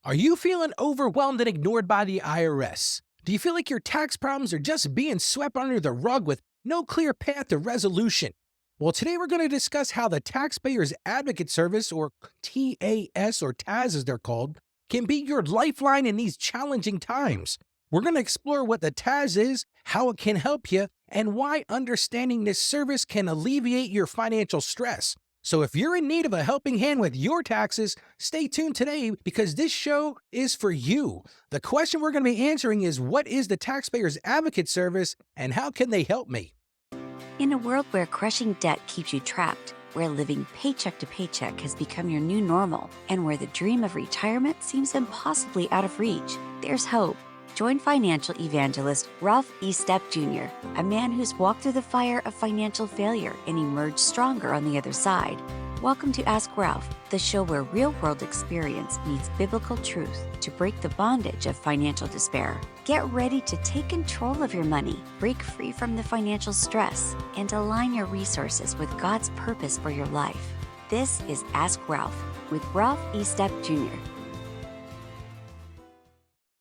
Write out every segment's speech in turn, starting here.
Are you feeling overwhelmed and ignored by the IRS? Do you feel like your tax problems are just being swept under the rug with no clear path to resolution? Well, today we're going to discuss how the Taxpayers Advocate Service, or TAS or TAS as they're called, can be your lifeline in these challenging times. We're going to explore what the TAS is, how it can help you, and why understanding this service can alleviate your financial stress. So if you're in need of a helping hand with your taxes, stay tuned today because this show is for you. The question we're going to be answering is, what is the Taxpayers Advocate Service and how can they help me? In a world where crushing debt keeps you trapped, where living paycheck to paycheck has become your new normal, and where the dream of retirement seems impossibly out of reach, there's hope. Join financial evangelist Ralph E. Stepp Jr., a man who's walked through the fire of financial failure and emerged stronger on the other side. Welcome to Ask Ralph, the show where real-world experience meets biblical truth to break the bondage of financial despair. Get ready to take control of your money, break free from the financial stress, and align your resources with God's purpose for your life. This is Ask Ralph with Ralph E. Stepp Jr.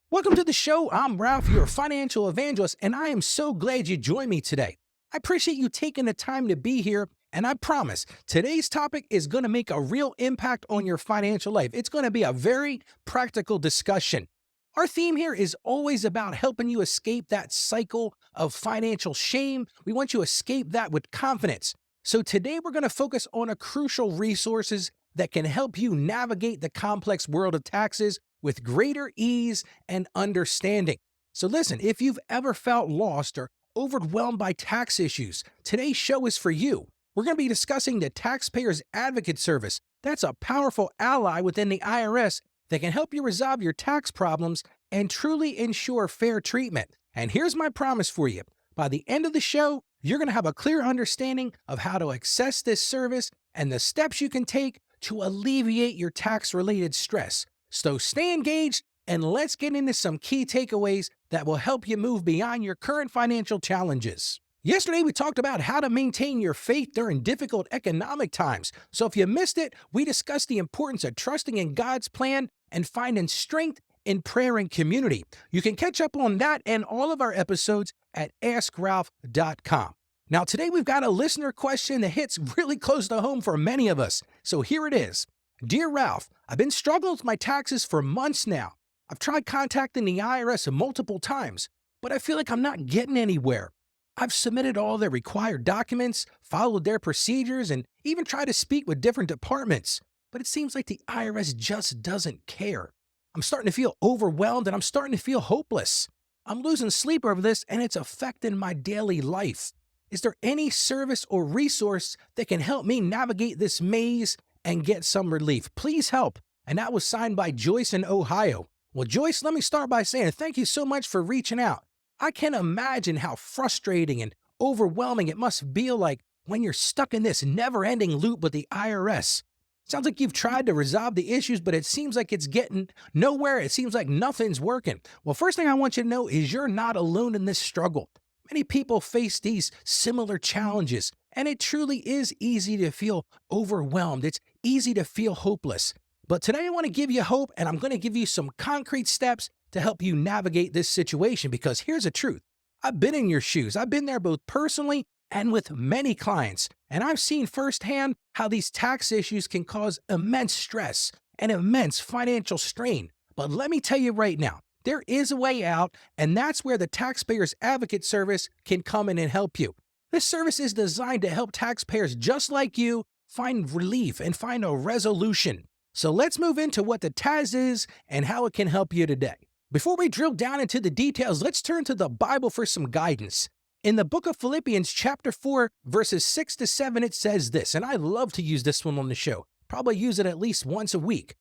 Welcome to the show. I'm Ralph, your financial evangelist, and I am so glad you joined me today. I appreciate you taking the time to be here, and I promise today's topic is going to make a real impact on your financial life. It's going to be a very practical discussion. Our theme here is always about helping you escape that cycle of financial shame. We want you to escape that with confidence. So today we're going to focus on a crucial resources that can help you navigate the complex world of taxes with greater ease and understanding. So listen, if you've ever felt lost or overwhelmed by tax issues, today's show is for you. We're going to be discussing the Taxpayers Advocate Service. That's a powerful ally within the IRS that can help you resolve your tax problems and truly ensure fair treatment. And here's my promise for you. By the end of the show, you're going to have a clear understanding of how to access this service and the steps you can take to alleviate your tax-related stress. So stay engaged and let's get into some key takeaways that will help you move beyond your current financial challenges. Yesterday, we talked about how to maintain your faith during difficult economic times. So if you missed it, we discussed the importance of trusting in God's plan and finding strength in prayer and community. You can catch up on that and all of our episodes at AskRalph.com. Now, today we've got a listener question that hits really close to home for many of us. So here it is. Dear Ralph, I've been struggling with my taxes for months now. I've tried contacting the IRS multiple times, but I feel like I'm not getting anywhere. I've submitted all the required documents, followed their procedures, and even tried to speak with different departments, but it seems like the IRS just doesn't care. I'm starting to feel overwhelmed and I'm starting to feel hopeless. I'm losing sleep over this and it's affecting my daily life. Is there any service or resource that can help me navigate this maze and get some relief? Please help. And that was signed by Joyce in Ohio. Well, Joyce, let me start by saying thank you so much for reaching out. I can imagine how frustrating and overwhelming it must feel like when you're stuck in this never-ending loop with the IRS. Sounds like you've tried to resolve the issues, but it seems like it's getting nowhere. It seems like nothing's working. Well, first thing I want you to know is you're not alone in this struggle. Many people face these similar challenges, and it truly is easy to feel overwhelmed. It's easy to feel hopeless. But today I want to give you hope, and I'm going to give you some concrete steps to help you navigate this situation, because here's the truth. I've been in your shoes. I've been there both personally and with many clients, and I've seen firsthand how these tax issues can cause immense stress and immense financial strain. But let me tell you right now, there is a way out, and that's where the Taxpayers Advocate Service can come in and help you. This service is designed to help taxpayers just like you find relief and find a resolution. So let's move into what the TAS is and how it can help you today. Before we drill down into the details, let's turn to the Bible for some guidance. In the book of Philippians chapter 4, verses 6 to 7, it says this, and I love to use this one on the show. Probably use it at least once a week.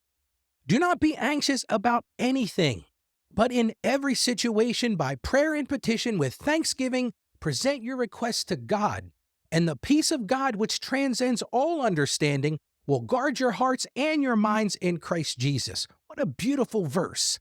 Do not be anxious about anything, but in every situation by prayer and petition with thanksgiving, present your requests to God. And the peace of God, which transcends all understanding, will guard your hearts and your minds in Christ Jesus. What a beautiful verse.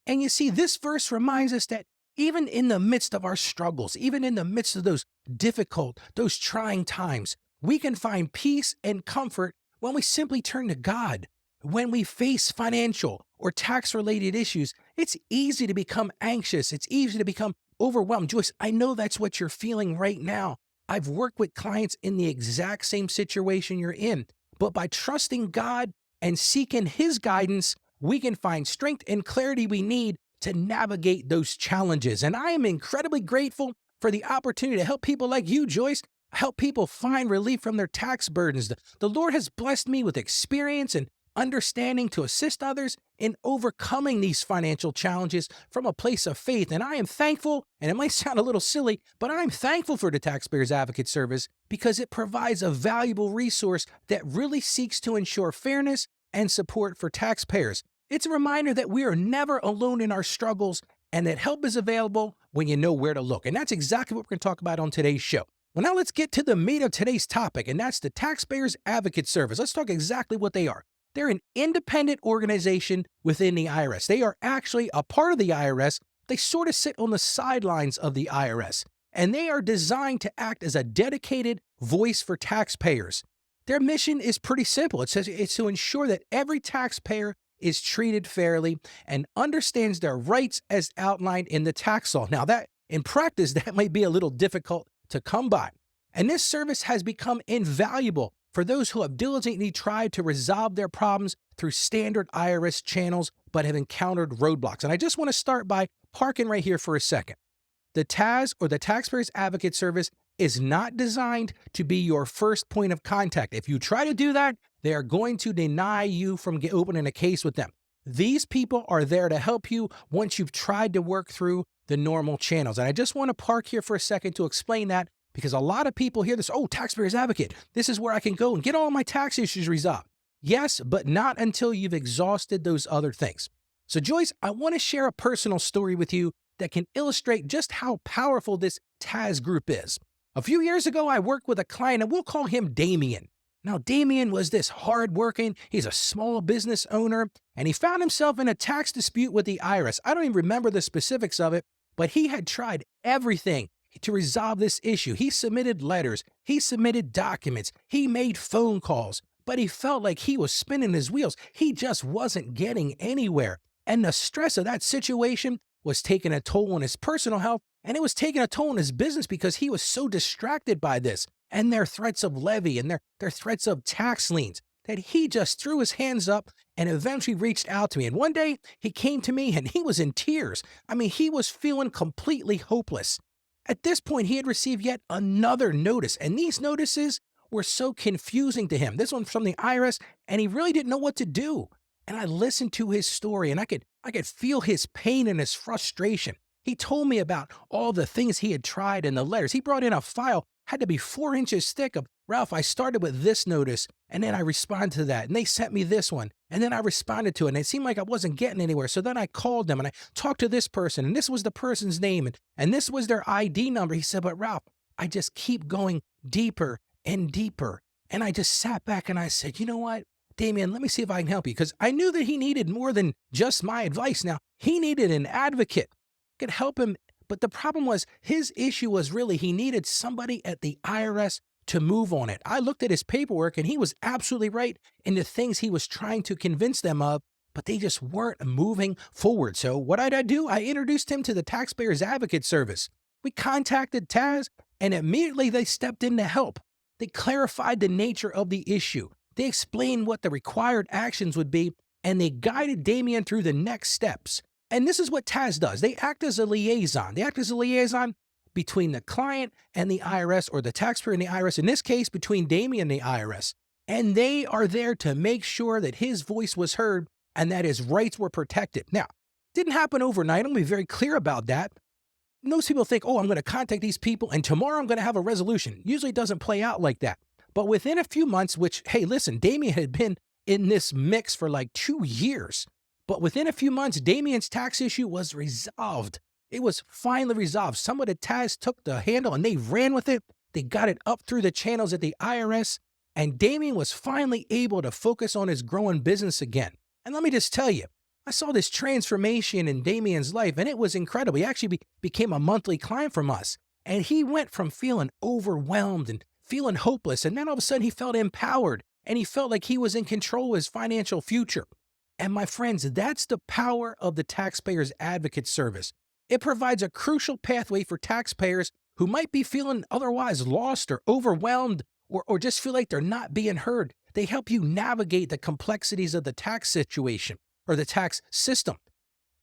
And you see, this verse reminds us that even in the midst of our struggles, even in the midst of those difficult, those trying times, we can find peace and comfort when we simply turn to God. When we face financial or tax-related issues, it's easy to become anxious. It's easy to become overwhelmed. Joyce, I know that's what you're feeling right now. I've worked with clients in the exact same situation you're in, but by trusting God and seeking His guidance, we can find strength and clarity we need to navigate those challenges. And I am incredibly grateful for the opportunity to help people like you, Joyce, help people find relief from their tax burdens. The Lord has blessed me with experience and understanding to assist others in overcoming these financial challenges from a place of faith. And I am thankful, and it might sound a little silly, but I'm thankful for the Taxpayers Advocate Service because it provides a valuable resource that really seeks to ensure fairness and support for taxpayers. It's a reminder that we are never alone in our struggles and that help is available when you know where to look. And that's exactly what we're going to talk about on today's show. Well, now let's get to the meat of today's topic, and that's the Taxpayers Advocate Service. Let's talk exactly what they are. They're an independent organization within the IRS. They are actually a part of the IRS. They sort of sit on the sidelines of the IRS, and they are designed to act as a dedicated voice for taxpayers. Their mission is pretty simple. It's to ensure that every taxpayer is treated fairly and understands their rights as outlined in the tax law. Now, that in practice, that might be a little difficult to come by. And this service has become invaluable for those who have diligently tried to resolve their problems through standard IRS channels but have encountered roadblocks. And I just want to start by parking right here for a second. The TAS, or the Taxpayers Advocate Service, is not designed to be your first point of contact. If you try to do that, they are going to deny you from opening a case with them. These people are there to help you once you've tried to work through the normal channels. And I just want to park here for a second to explain that, because a lot of people hear this, oh, Taxpayers Advocate, this is where I can go and get all my tax issues resolved. Yes, but not until you've exhausted those other things. So Joyce, I want to share a personal story with you that can illustrate just how powerful this TAS group is. A few years ago, I worked with a client, and we'll call him Damien. Now, Damien was this hardworking, he's a small business owner, and he found himself in a tax dispute with the IRS. I don't even remember the specifics of it, but he had tried everything to resolve this issue. He submitted letters, he submitted documents, he made phone calls, but he felt like he was spinning his wheels. He just wasn't getting anywhere. And the stress of that situation was taking a toll on his personal health, and it was taking a toll on his business because he was so distracted by this and their threats of levy and their threats of tax liens that he just threw his hands up and eventually reached out to me. And one day he came to me and he was in tears. I mean, he was feeling completely hopeless. At this point, he had received yet another notice, and these notices were so confusing to him. This one from the IRS, and he really didn't know what to do. And I listened to his story, and I could feel his pain and his frustration. He told me about all the things he had tried in the letters. He brought in a file, had to be 4 inches thick of, Ralph, I started with this notice, and then I responded to that, and they sent me this one, and then I responded to it, and it seemed like I wasn't getting anywhere. So then I called them, and I talked to this person, and this was the person's name, and this was their ID number. He said, but Ralph, I just keep going deeper and deeper. And I just sat back and I said, you know what, Damien, let me see if I can help you, because I knew that he needed more than just my advice. Now, he needed an advocate could help him. But the problem was, his issue was really he needed somebody at the IRS to move on it. I looked at his paperwork, and he was absolutely right in the things he was trying to convince them of, but they just weren't moving forward. So what did I do? I introduced him to the Taxpayers Advocate Service. We contacted TAS, and immediately they stepped in to help. They clarified the nature of the issue. They explained what the required actions would be, and they guided Damien through the next steps. And this is what TAS does. They act as a liaison. They act as a liaison between the client and the IRS, or the taxpayer and the IRS, in this case, between Damien and the IRS. And they are there to make sure that his voice was heard and that his rights were protected. Now, it didn't happen overnight. I'm going to be very clear about that. Most people think, oh, I'm going to contact these people and tomorrow I'm going to have a resolution. Usually it doesn't play out like that. But within a few months, which, hey, listen, Damien had been in this mix for like 2 years. But within a few months, Damien's tax issue was resolved. It was finally resolved. Some of the TAS took the handle and they ran with it. They got it up through the channels at the IRS, and Damien was finally able to focus on his growing business again. And let me just tell you, I saw this transformation in Damien's life, and it was incredible. He actually became a monthly client from us, and he went from feeling overwhelmed and feeling hopeless, and then all of a sudden he felt empowered, and he felt like he was in control of his financial future. And my friends, that's the power of the Taxpayers Advocate Service. It provides a crucial pathway for taxpayers who might be feeling otherwise lost or overwhelmed or just feel like they're not being heard. They help you navigate the complexities of the tax situation or the tax system.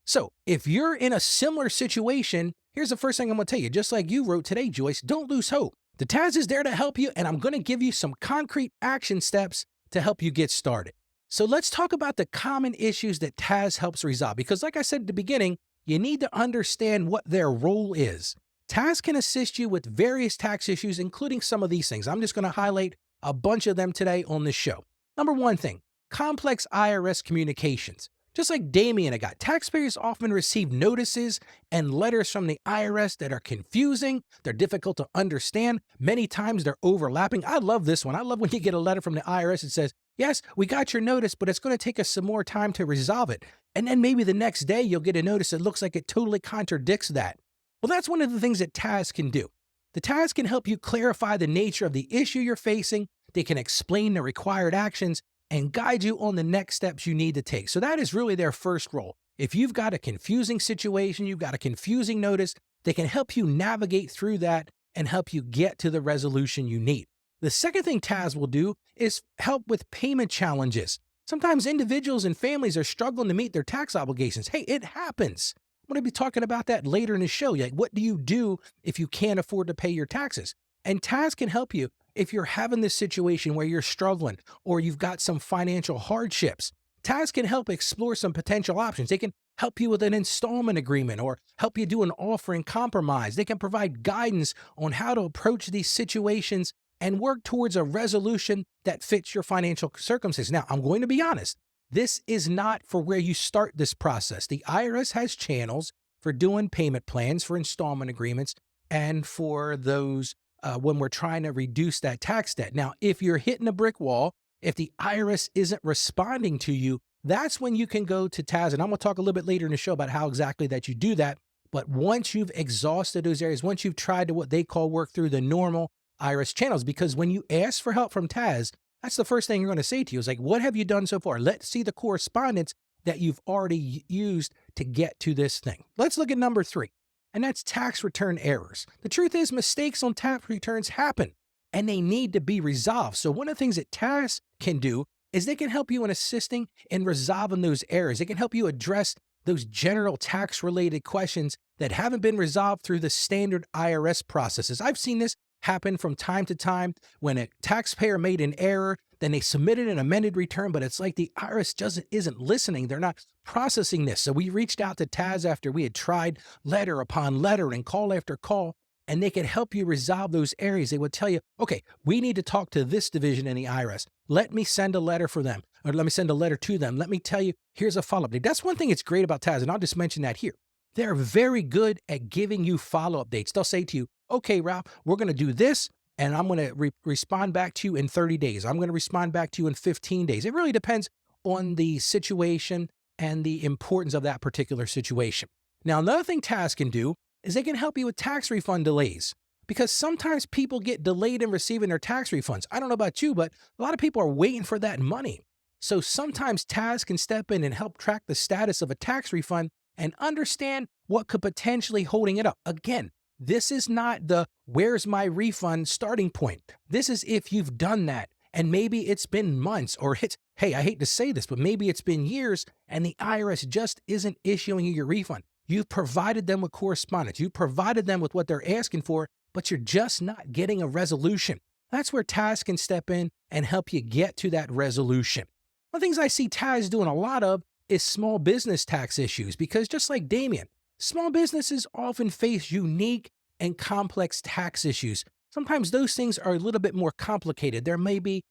So, if you're in a similar situation, here's the first thing I'm going to tell you. Just like you wrote today, Joyce, don't lose hope. The Taz is there to help you, and I'm going to give you some concrete action steps to help you get started. So, let's talk about the common issues that Taz helps resolve. Because, like I said at the beginning, you need to understand what their role is. Taz can assist you with various tax issues, including some of these things. I'm just going to highlight a bunch of them today on this show. Number one thing, complex IRS communications. Just like Damien got, taxpayers often receive notices and letters from the IRS that are confusing, they're difficult to understand, many times they're overlapping. I love this one. I love when you get a letter from the IRS that says, yes, we got your notice, but it's going to take us some more time to resolve it. And then maybe the next day you'll get a notice that looks like it totally contradicts that. Well, that's one of the things that Taz can do. The Taz can help you clarify the nature of the issue you're facing, they can explain the required actions, and guide you on the next steps you need to take. So that is really their first role. If you've got a confusing situation, you've got a confusing notice, they can help you navigate through that and help you get to the resolution you need. The second thing Taz will do is help with payment challenges. Sometimes individuals and families are struggling to meet their tax obligations. Hey, it happens. I'm going to be talking about that later in the show. Like, what do you do if you can't afford to pay your taxes? And Taz can help you if you're having this situation where you're struggling or you've got some financial hardships. Taz can help explore some potential options. They can help you with an installment agreement or help you do an offering compromise. They can provide guidance on how to approach these situations and work towards a resolution that fits your financial circumstances. Now, I'm going to be honest. This is not for where you start this process. The IRS has channels for doing payment plans, for installment agreements, and for those when we're trying to reduce that tax debt. Now, if you're hitting a brick wall, if the IRS isn't responding to you, that's when you can go to Taz. And I'm going to talk a little bit later in the show about how exactly that you do that. But once you've exhausted those areas, once you've tried to what they call work through the normal IRS channels, because when you ask for help from Taz, that's the first thing you're going to say to you is like, what have you done so far? Let's see the correspondence that you've already used to get to this thing. Let's look at number 3. And that's tax return errors. The truth is mistakes on tax returns happen and they need to be resolved. So one of the things that Taz can do is they can help you in assisting in resolving those errors. They can help you address those general tax related questions that haven't been resolved through the standard IRS processes. I've seen this happen from time to time when a taxpayer made an error, then they submitted an amended return, but it's like the IRS isn't listening. They're not processing this. So we reached out to Taz after we had tried letter upon letter and call after call, and they could help you resolve those areas. They would tell you, okay, we need to talk to this division in the IRS. Let me send a letter for them, or let me send a letter to them. Let me tell you, here's a follow-up date. That's one thing that's great about Taz, and I'll just mention that here. They're very good at giving you follow-up dates. They'll say to you, okay, Ralph, we're going to do this, and I'm going to respond back to you in 30 days. I'm going to respond back to you in 15 days. It really depends on the situation and the importance of that particular situation. Now, another thing Taz can do is they can help you with tax refund delays, because sometimes people get delayed in receiving their tax refunds. I don't know about you, but a lot of people are waiting for that money. So sometimes Taz can step in and help track the status of a tax refund and understand what could potentially holding it up. Again, this is not the where's my refund starting point. This is if you've done that and maybe it's been months or hey, I hate to say this, but maybe it's been years and the IRS just isn't issuing you your refund. You've provided them with correspondence. You've provided them with what they're asking for, but you're just not getting a resolution. That's where Taz can step in and help you get to that resolution. One of the things I see Taz doing a lot of is small business tax issues, because just like Damien, small businesses often face unique and complex tax issues. Sometimes those things are a little bit more complicated. There may be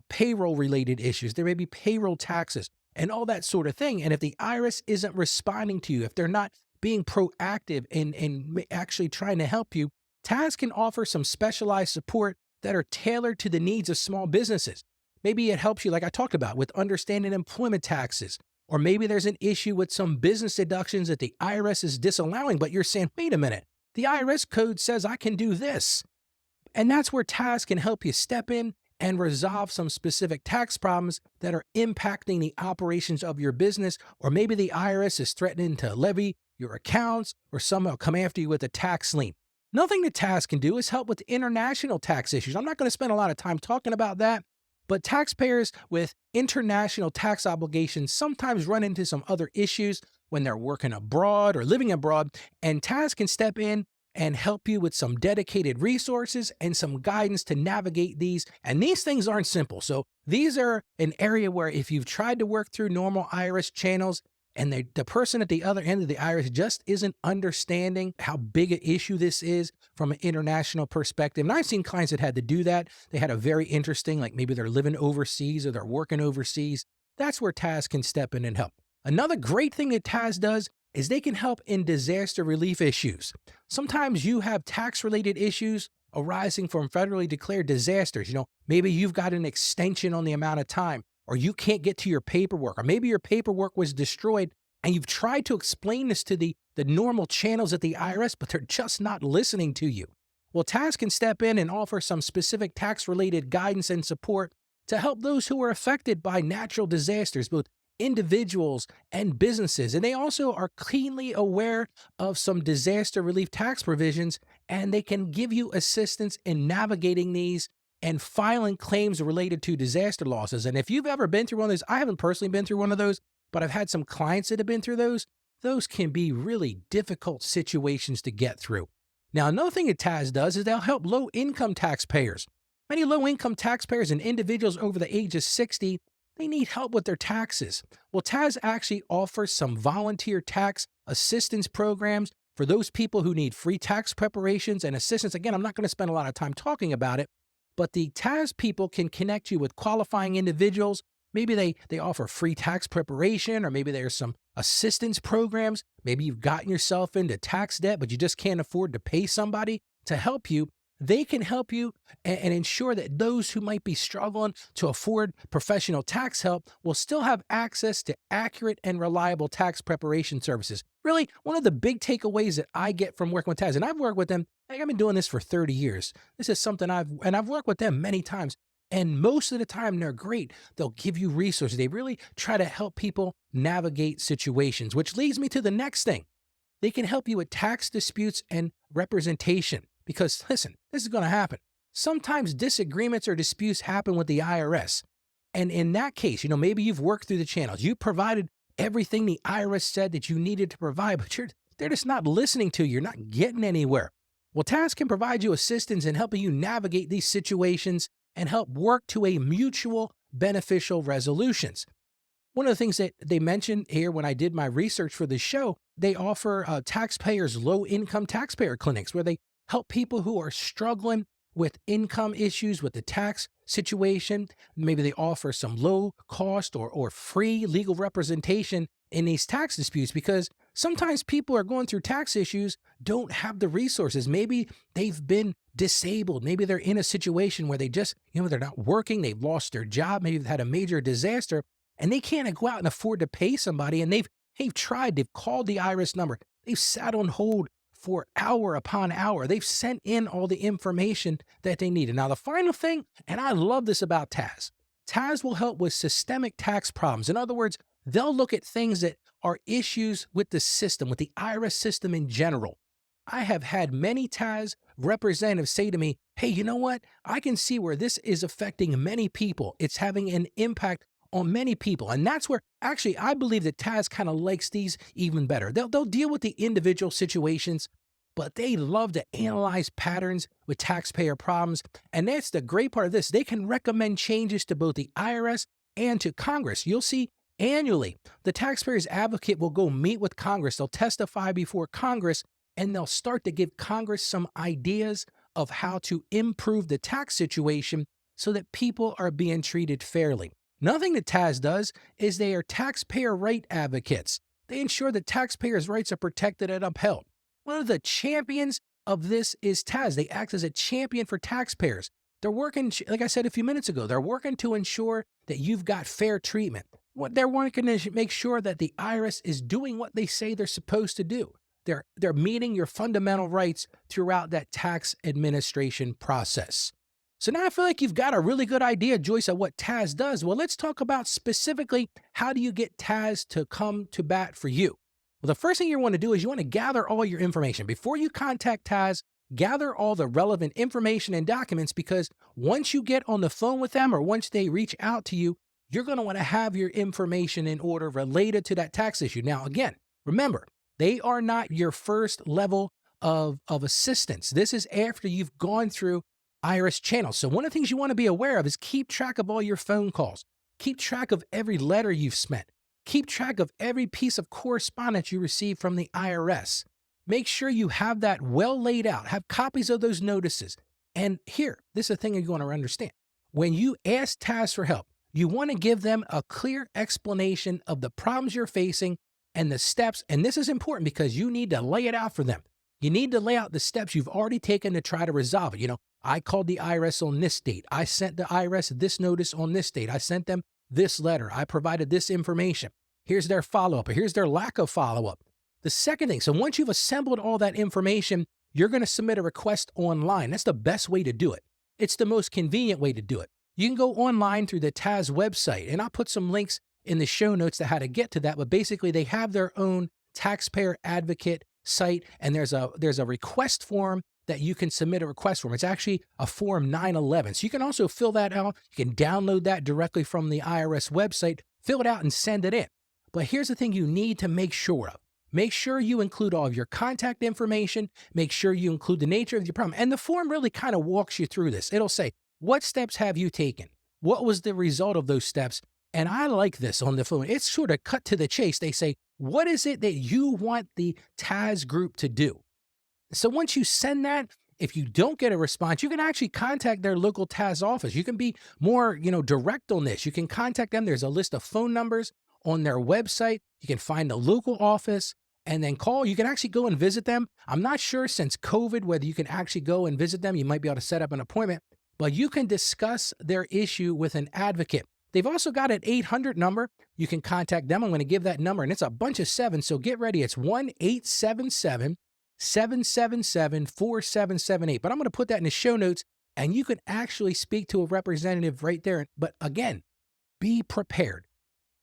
payroll-related issues. There may be payroll taxes and all that sort of thing. And if the IRS isn't responding to you, if they're not being proactive in actually trying to help you, Taz can offer some specialized support that are tailored to the needs of small businesses. Maybe it helps you, like I talked about, with understanding employment taxes. Or maybe there's an issue with some business deductions that the IRS is disallowing, but you're saying, wait a minute, the IRS code says I can do this. And that's where Taz can help you step in and resolve some specific tax problems that are impacting the operations of your business, or maybe the IRS is threatening to levy your accounts or somehow come after you with a tax lien. Nothing that TAS can do is help with international tax issues. I'm not going to spend a lot of time talking about that, but taxpayers with international tax obligations sometimes run into some other issues when they're working abroad or living abroad, and TAS can step in and help you with some dedicated resources and some guidance to navigate these. And these things aren't simple. So these are an area where if you've tried to work through normal IRS channels and the person at the other end of the IRS just isn't understanding how big an issue this is from an international perspective. And I've seen clients that had to do that. They had a very interesting, like maybe they're living overseas or they're working overseas. That's where TAS can step in and help. Another great thing that TAS does is they can help in disaster relief issues. Sometimes you have tax-related issues arising from federally declared disasters. Maybe you've got an extension on the amount of time, or you can't get to your paperwork, or maybe your paperwork was destroyed and you've tried to explain this to the normal channels at the IRS, but they're just not listening to you. Well, TAS can step in and offer some specific tax-related guidance and support to help those who are affected by natural disasters, both individuals and businesses. And they also are keenly aware of some disaster relief tax provisions, and they can give you assistance in navigating these and filing claims related to disaster losses. And if you've ever been through one of those, I haven't personally been through one of those, but I've had some clients that have been through those. Those can be really difficult situations to get through. Now, another thing that TAS does is they'll help low-income taxpayers. Many low-income taxpayers and individuals over the age of 60, they need help with their taxes. Well, TAS actually offers some volunteer tax assistance programs for those people who need free tax preparations and assistance. Again, I'm not going to spend a lot of time talking about it, but the TAS people can connect you with qualifying individuals. Maybe they offer free tax preparation, or maybe there's some assistance programs. Maybe you've gotten yourself into tax debt, but you just can't afford to pay somebody to help you. They can help you and ensure that those who might be struggling to afford professional tax help will still have access to accurate and reliable tax preparation services. Really, one of the big takeaways that I get from working with TAS, and I've worked with them, I've been doing this for 30 years. This is something I've worked with them many times. And most of the time, they're great. They'll give you resources. They really try to help people navigate situations, which leads me to the next thing. They can help you with tax disputes and representation. Because listen, this is going to happen. Sometimes disagreements or disputes happen with the IRS. And in that case, maybe you've worked through the channels. You provided everything the IRS said that you needed to provide, but they're just not listening to you. You're not getting anywhere. Well, TAS can provide you assistance in helping you navigate these situations and help work to a mutual beneficial resolutions. One of the things that they mentioned here when I did my research for this show, they offer taxpayers low-income taxpayer clinics where they help people who are struggling with income issues with the tax situation. Maybe they offer some low cost or free legal representation in these tax disputes, because sometimes people are going through tax issues, don't have the resources. Maybe they've been disabled. Maybe they're in a situation where they just, they're not working. They've lost their job. Maybe they've had a major disaster and they can't go out and afford to pay somebody. And they've tried, they've called the IRS number. They've sat on hold for hour upon hour. They've sent in all the information that they needed. Now, the final thing, and I love this about TAS, TAS will help with systemic tax problems. In other words, they'll look at things that are issues with the system, with the IRS system in general. I have had many TAS representatives say to me, hey, you know what? I can see where this is affecting many people. It's having an impact on many people. And that's where actually I believe that TAS kind of likes these even better. They'll deal with the individual situations, but they love to analyze patterns with taxpayer problems. And that's the great part of this. They can recommend changes to both the IRS and to Congress. You'll see annually, the Taxpayer's Advocate will go meet with Congress. They'll testify before Congress, and they'll start to give Congress some ideas of how to improve the tax situation so that people are being treated fairly. Nothing that TAS does is they are taxpayer right advocates. They ensure that taxpayers' rights are protected and upheld. One of the champions of this is TAS. They act as a champion for taxpayers. They're working, like I said a few minutes ago, they're working to ensure that you've got fair treatment. They're working to make sure that the IRS is doing what they say they're supposed to do. They're meeting your fundamental rights throughout that tax administration process. So now I feel like you've got a really good idea, Joyce, of what Taz does. Well, let's talk about specifically how do you get Taz to come to bat for you? Well, the first thing you want to do is you want to gather all your information. Before you contact Taz, gather all the relevant information and documents because once you get on the phone with them or once they reach out to you, you're going to want to have your information in order related to that tax issue. Now, again, remember, they are not your first level of assistance. This is after you've gone through IRS channels. So one of the things you want to be aware of is keep track of all your phone calls. Keep track of every letter you've sent. Keep track of every piece of correspondence you receive from the IRS. Make sure you have that well laid out. Have copies of those notices. And here, this is a thing you're going to understand. When you ask Taz for help, you want to give them a clear explanation of the problems you're facing and the steps. And this is important because you need to lay it out for them. You need to lay out the steps you've already taken to try to resolve it. I called the IRS on this date. I sent the IRS this notice on this date. I sent them this letter. I provided this information. Here's their follow-up, or here's their lack of follow-up. The second thing, so once you've assembled all that information, you're going to submit a request online. That's the best way to do it. It's the most convenient way to do it. You can go online through the Taz website, and I'll put some links in the show notes to how to get to that. But basically, they have their own Taxpayer Advocate site, and there's a request form that you can submit a request form. It's actually a form 911. So you can also fill that out. You can download that directly from the IRS website, fill it out and send it in. But here's the thing you need to make sure of. Make sure you include all of your contact information. Make sure you include the nature of your problem. And the form really kind of walks you through this. It'll say, what steps have you taken? What was the result of those steps? And I like this on the phone. It's sort of cut to the chase. They say, what is it that you want the Taz group to do? So once you send that, if you don't get a response, you can actually contact their local Taz office. You can be more, direct on this. You can contact them. There's a list of phone numbers on their website. You can find the local office and then call. You can actually go and visit them. I'm not sure since COVID whether you can actually go and visit them. You might be able to set up an appointment, but you can discuss their issue with an advocate. They've also got an 800 number. You can contact them. I'm going to give that number, and it's a bunch of sevens, so get ready. It's 1-877-777-4778. But I'm going to put that in the show notes, and you can actually speak to a representative right there. But again, be prepared.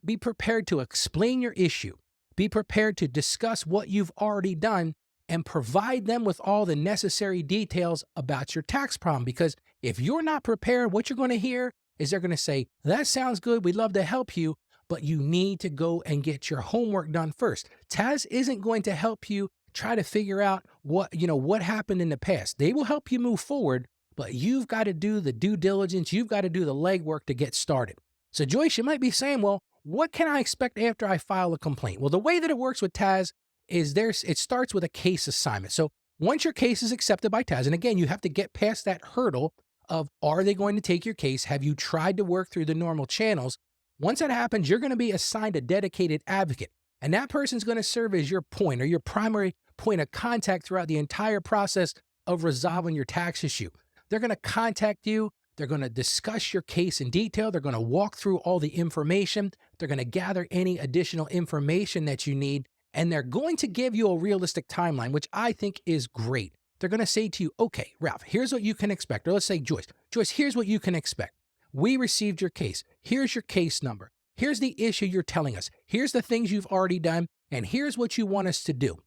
Be prepared to explain your issue. Be prepared to discuss what you've already done and provide them with all the necessary details about your tax problem. Because if you're not prepared, what you're going to hear is they're going to say, that sounds good. We'd love to help you, but you need to go and get your homework done first. Taz isn't going to help you try to figure out what happened in the past. They will help you move forward, but you've got to do the due diligence. You've got to do the legwork to get started. So Joyce, you might be saying, well, what can I expect after I file a complaint? Well, the way that it works with Taz is it starts with a case assignment. So once your case is accepted by Taz, and again, you have to get past that hurdle of, are they going to take your case? Have you tried to work through the normal channels? Once that happens, you're going to be assigned a dedicated advocate. And that person's going to serve as your point or your primary point of contact throughout the entire process of resolving your tax issue. They're going to contact you. They're going to discuss your case in detail. They're going to walk through all the information. They're going to gather any additional information that you need. And they're going to give you a realistic timeline, which I think is great. They're going to say to you, okay, Ralph, here's what you can expect. Or let's say, Joyce, here's what you can expect. We received your case. Here's your case number. Here's the issue you're telling us. Here's the things you've already done. And here's what you want us to do.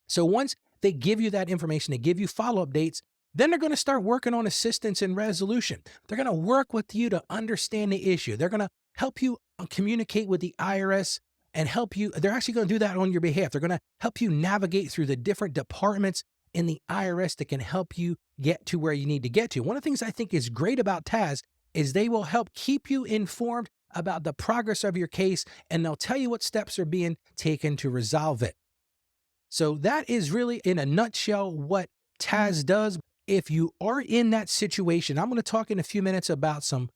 So once they give you that information, they give you follow-up dates, then they're going to start working on assistance and resolution. They're going to work with you to understand the issue. They're going to help you communicate with the IRS and help you. They're actually going to do that on your behalf. They're going to help you navigate through the different departments in the IRS that can help you get to where you need to get to. One of the things I think is great about Taz is they will help keep you informed about the progress of your case, and they'll tell you what steps are being taken to resolve it. So that is really, in a nutshell, what Taz does. If you are in that situation, I'm going to talk in a few minutes about some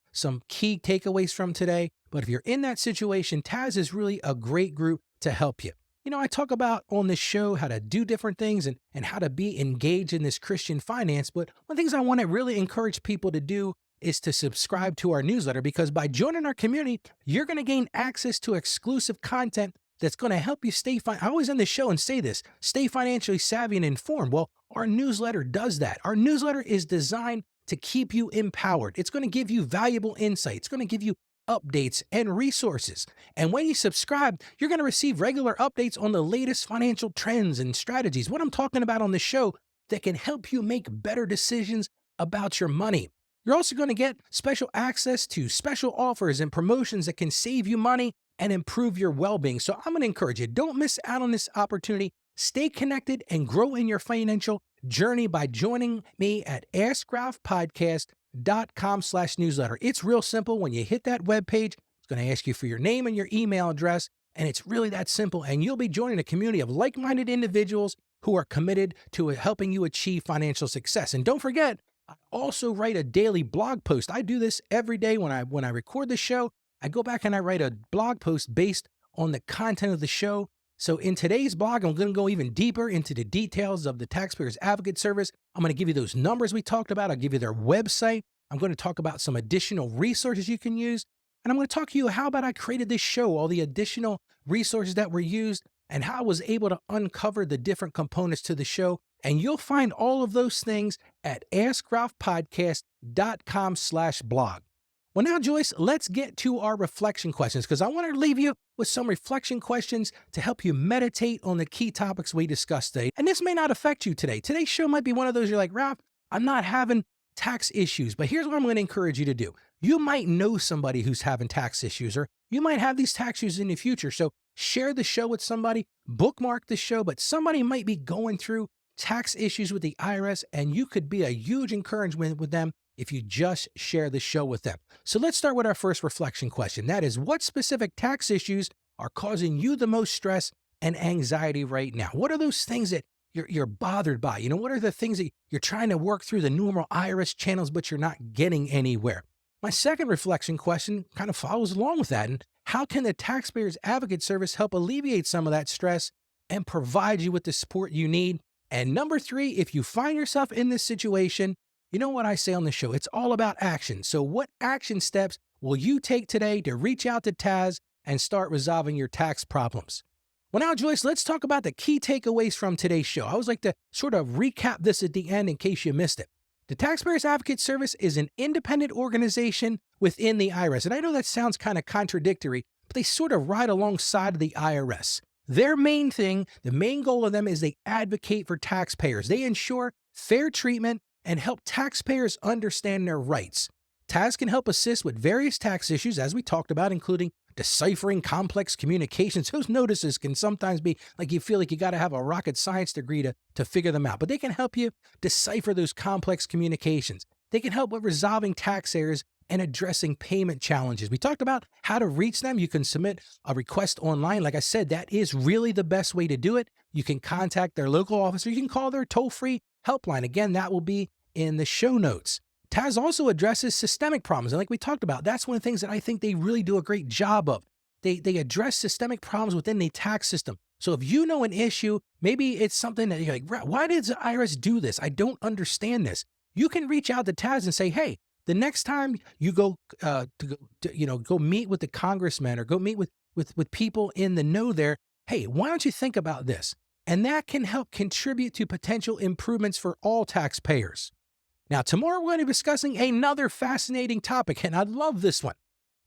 key takeaways from today. But if you're in that situation, Taz is really a great group to help you. I talk about on this show how to do different things and how to be engaged in this Christian finance. But one of the things I want to really encourage people to do is to subscribe to our newsletter, because by joining our community, you're going to gain access to exclusive content that's going to help you stay I always end the show and say this, stay financially savvy and informed. Well, our newsletter does that. Our newsletter is designed to keep you empowered. It's going to give you valuable insight. It's going to give you updates and resources. And when you subscribe, you're going to receive regular updates on the latest financial trends and strategies, what I'm talking about on the show that can help you make better decisions about your money. You're also going to get special access to special offers and promotions that can save you money and improve your well-being. So I'm going to encourage you, don't miss out on this opportunity. Stay connected and grow in your financial journey by joining me at AskRalphPodcast.com/newsletter. It's real simple. When you hit that webpage, it's going to ask you for your name and your email address, and it's really that simple. And you'll be joining a community of like-minded individuals who are committed to helping you achieve financial success. And don't forget, I also write a daily blog post. I do this every day when I record the show. I go back and I write a blog post based on the content of the show. So in today's blog, I'm going to go even deeper into the details of the Taxpayer Advocate Service. I'm going to give you those numbers we talked about. I'll give you their website. I'm going to talk about some additional resources you can use. And I'm going to talk to you how about I created this show, all the additional resources that were used, and how I was able to uncover the different components to the show. And you'll find all of those things at AskRalphPodcast.com/blog. Well, now, Joyce, let's get to our reflection questions, because I want to leave you with some reflection questions to help you meditate on the key topics we discussed today. And this may not affect you today. Today's show might be one of those you're like, Ralph, I'm not having tax issues, but here's what I'm going to encourage you to do. You might know somebody who's having tax issues, or you might have these tax issues in the future. So share the show with somebody, bookmark the show, but somebody might be going through tax issues with the IRS, and you could be a huge encouragement with them if you just share the show with them. So let's start with our first reflection question. That is, what specific tax issues are causing you the most stress and anxiety right now? What are those things that you're bothered by? You know, what are the things that you're trying to work through the normal IRS channels, but you're not getting anywhere? My second reflection question kind of follows along with that. And how can the Taxpayer Advocate Service help alleviate some of that stress and provide you with the support you need? And number three, if you find yourself in this situation, you know what I say on the show, it's all about action. So what action steps will you take today to reach out to Taz and start resolving your tax problems? Well, now, Joyce, let's talk about the key takeaways from today's show. I always like to sort of recap this at the end in case you missed it. The Taxpayer Advocate Service is an independent organization within the IRS. And I know that sounds kind of contradictory, but they sort of ride alongside of the IRS. Their main thing, the main goal of them is they advocate for taxpayers. They ensure fair treatment and help taxpayers understand their rights. Taz can help assist with various tax issues, as we talked about, including deciphering complex communications. Those notices can sometimes be like you feel like you got to have a rocket science degree to figure them out, but they can help you decipher those complex communications. They can help with resolving tax errors and addressing payment challenges. We talked about how to reach them. You can submit a request online. Like I said, that is really the best way to do it. You can contact their local office, or you can call their toll-free helpline. Again, that will be in the show notes. Taz also addresses systemic problems. And like we talked about, that's one of the things that I think they really do a great job of. They address systemic problems within the tax system. So if you know an issue, maybe it's something that you're like, why did the IRS do this? I don't understand this. You can reach out to Taz and say, hey, the next time you go go meet with the congressman or go meet with people in the know there, hey, why don't you think about this? And that can help contribute to potential improvements for all taxpayers. Now, tomorrow we're going to be discussing another fascinating topic, and I love this one.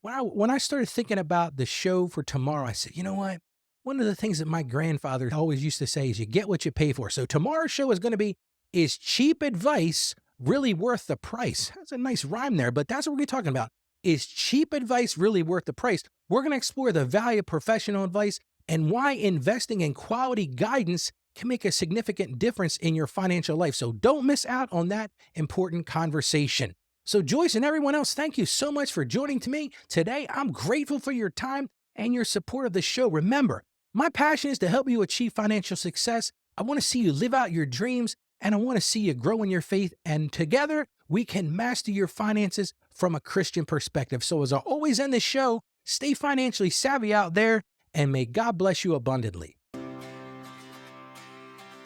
When I started thinking about the show for tomorrow, I said, you know what? One of the things that my grandfather always used to say is you get what you pay for. So tomorrow's show is going to be, is cheap advice really worth the price? That's a nice rhyme there, but that's what we're going to be talking about. Is cheap advice really worth the price? We're going to explore the value of professional advice and why investing in quality guidance can make a significant difference in your financial life. So don't miss out on that important conversation. So Joyce and everyone else, thank you so much for joining me today. I'm grateful for your time and your support of the show. Remember, my passion is to help you achieve financial success. I want to see you live out your dreams, and I want to see you grow in your faith. And together, we can master your finances from a Christian perspective. So as I always end the show, stay financially savvy out there, and may God bless you abundantly.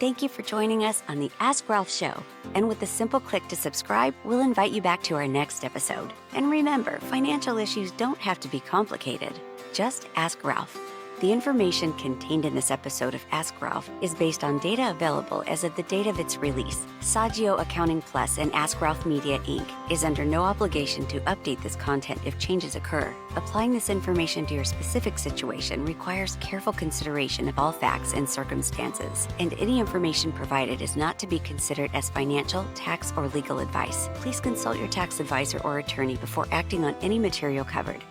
Thank you for joining us on the Ask Ralph Show. And with a simple click to subscribe, we'll invite you back to our next episode. And remember, financial issues don't have to be complicated. Just ask Ralph. The information contained in this episode of Ask Ralph is based on data available as of the date of its release. Saggio Accounting Plus and Ask Ralph Media, Inc. is under no obligation to update this content if changes occur. Applying this information to your specific situation requires careful consideration of all facts and circumstances, and any information provided is not to be considered as financial, tax, or legal advice. Please consult your tax advisor or attorney before acting on any material covered.